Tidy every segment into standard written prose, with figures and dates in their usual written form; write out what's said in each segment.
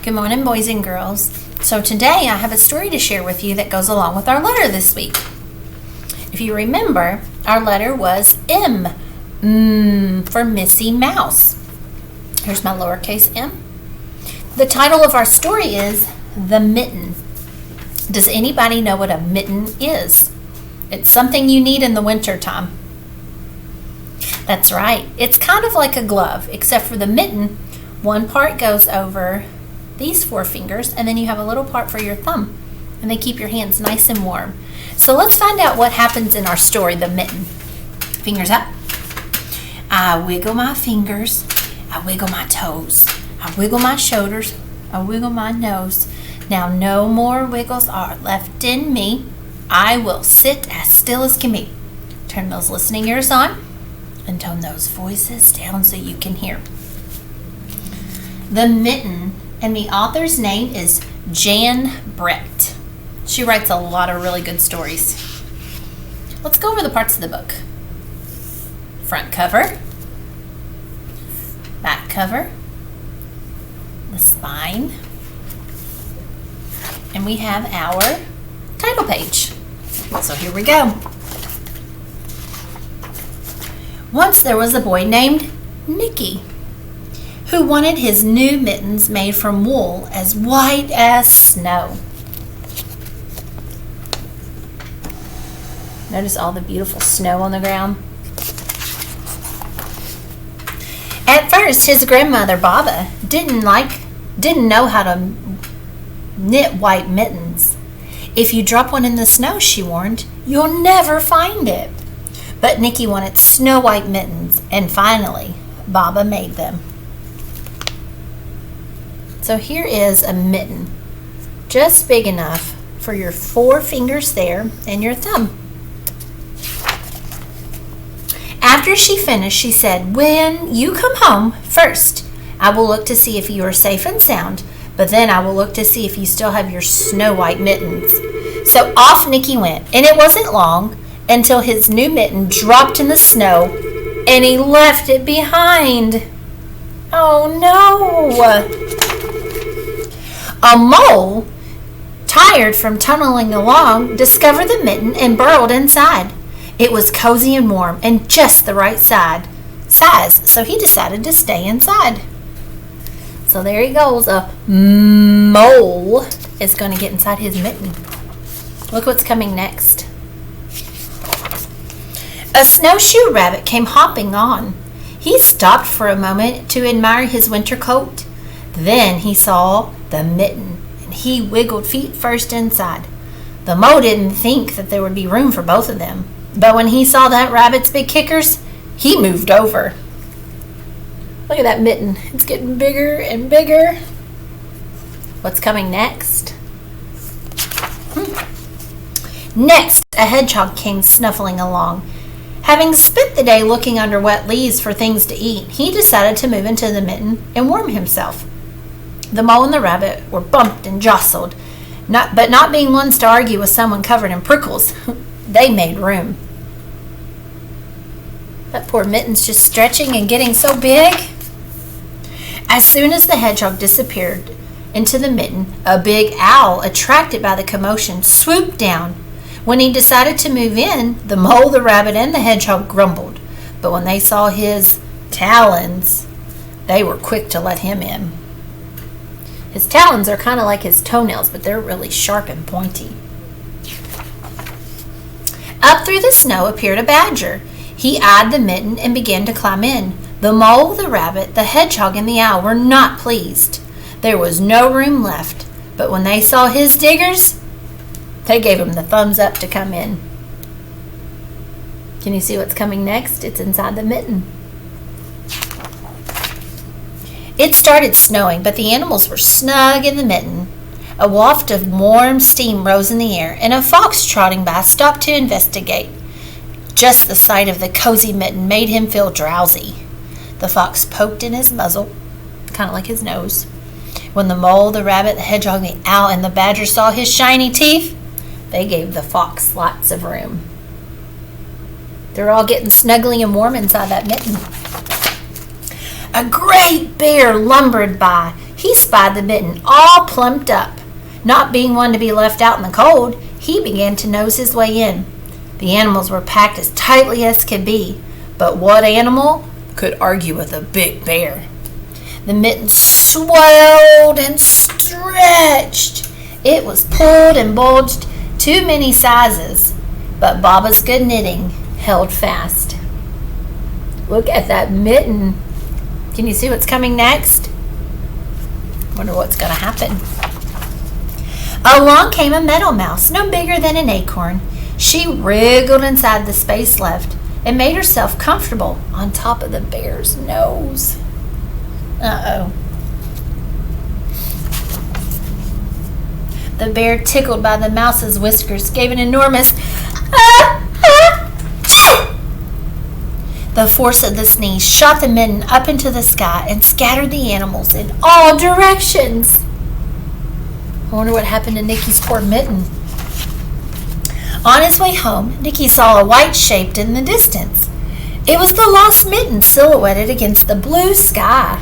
Good morning, boys and girls. So today I have a story to share with you that goes along with our letter this week. If you remember, our letter was M, for Missy Mouse. Here's my lowercase m. The title of our story is The Mitten. Does anybody know what a mitten is? It's something you need in the winter time. That's right. It's kind of like a glove, except for the mitten, one part goes over these four fingers, and then you have a little part for your thumb, and they keep your hands nice and warm. So let's find out what happens in our story, The Mitten. Fingers up. I wiggle my fingers. I wiggle my toes. I wiggle my shoulders. I wiggle my nose. Now no more wiggles are left in me. I will sit as still as can be. Turn those listening ears on and tone those voices down so you can hear. The Mitten, and the author's name is Jan Brecht. She writes a lot of really good stories. Let's go over the parts of the book. Front cover, back cover, the spine, and we have our title page. So here we go. Once there was a boy named Nicky who wanted his new mittens made from wool as white as snow. Notice all the beautiful snow on the ground. At first, his grandmother Baba didn't know how to knit white mittens. If you drop one in the snow, she warned, you'll never find it. But Nicky wanted snow white mittens, and finally, Baba made them. So here is a mitten, just big enough for your four fingers there and your thumb. After she finished, she said, when you come home, first, I will look to see if you are safe and sound, but then I will look to see if you still have your snow white mittens. So off Nicky went, and it wasn't long until his new mitten dropped in the snow, and he left it behind. Oh no! A mole, tired from tunneling along, discovered the mitten and burrowed inside. It was cozy and warm and just the right size, so he decided to stay inside. So there he goes. A mole is going to get inside his mitten. Look what's coming next. A snowshoe rabbit came hopping on. He stopped for a moment to admire his winter coat. Then he saw the mitten, and he wiggled feet first inside. The mole didn't think that there would be room for both of them, but when he saw that rabbit's big kickers, he moved over. Look at that mitten. It's getting bigger and bigger. What's coming next? Next, a hedgehog came snuffling along. Having spent the day looking under wet leaves for things to eat, he decided to move into the mitten and warm himself. The mole and the rabbit were bumped and jostled, but not being ones to argue with someone covered in prickles, they made room. That poor mitten's just stretching and getting so big. As soon as the hedgehog disappeared into the mitten, a big owl, attracted by the commotion, swooped down. When he decided to move in, the mole, the rabbit, and the hedgehog grumbled. But when they saw his talons, they were quick to let him in. His talons are kind of like his toenails, but they're really sharp and pointy. Up through the snow appeared a badger. He eyed the mitten and began to climb in. The mole, the rabbit, the hedgehog, and the owl were not pleased. There was no room left, but when they saw his diggers, they gave him the thumbs up to come in. Can you see what's coming next? It's inside the mitten. It started snowing, but the animals were snug in the mitten. A waft of warm steam rose in the air, and a fox trotting by stopped to investigate. Just the sight of the cozy mitten made him feel drowsy. The fox poked in his muzzle, kind of like his nose. When the mole, the rabbit, the hedgehog, the owl, and the badger saw his shiny teeth, they gave the fox lots of room. They're all getting snuggly and warm inside that mitten. A great bear lumbered by. he spied the mitten all plumped up. Not being one to be left out in the cold, he began to nose his way in. The animals were packed as tightly as could be, but what animal could argue with a big bear? The mitten swelled and stretched. It was pulled and bulged too many sizes, but Baba's good knitting held fast. Look at that mitten. Can you see what's coming next? Wonder what's going to happen. Along came a meadow mouse, no bigger than an acorn. She wriggled inside the space left and made herself comfortable on top of the bear's nose. Uh-oh. The bear, tickled by the mouse's whiskers, gave an enormous The force of the sneeze shot the mitten up into the sky and scattered the animals in all directions. I wonder what happened to Nicky's poor mitten. On his way home, Nicky saw a white shape in the distance. It was the lost mitten silhouetted against the blue sky.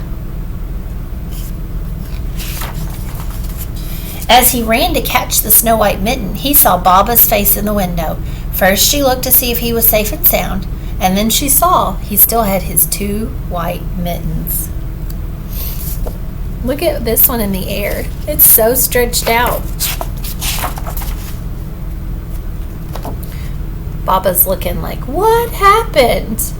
As he ran to catch the snow white mitten, he saw Baba's face in the window. First she looked to see if he was safe and sound, and then she saw he still had his 2 white mittens. Look at this one in the air. It's so stretched out. Baba's looking like, what happened?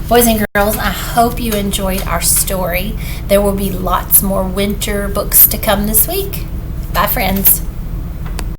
Boys and girls, I hope you enjoyed our story. There will be lots more winter books to come this week. Bye, friends.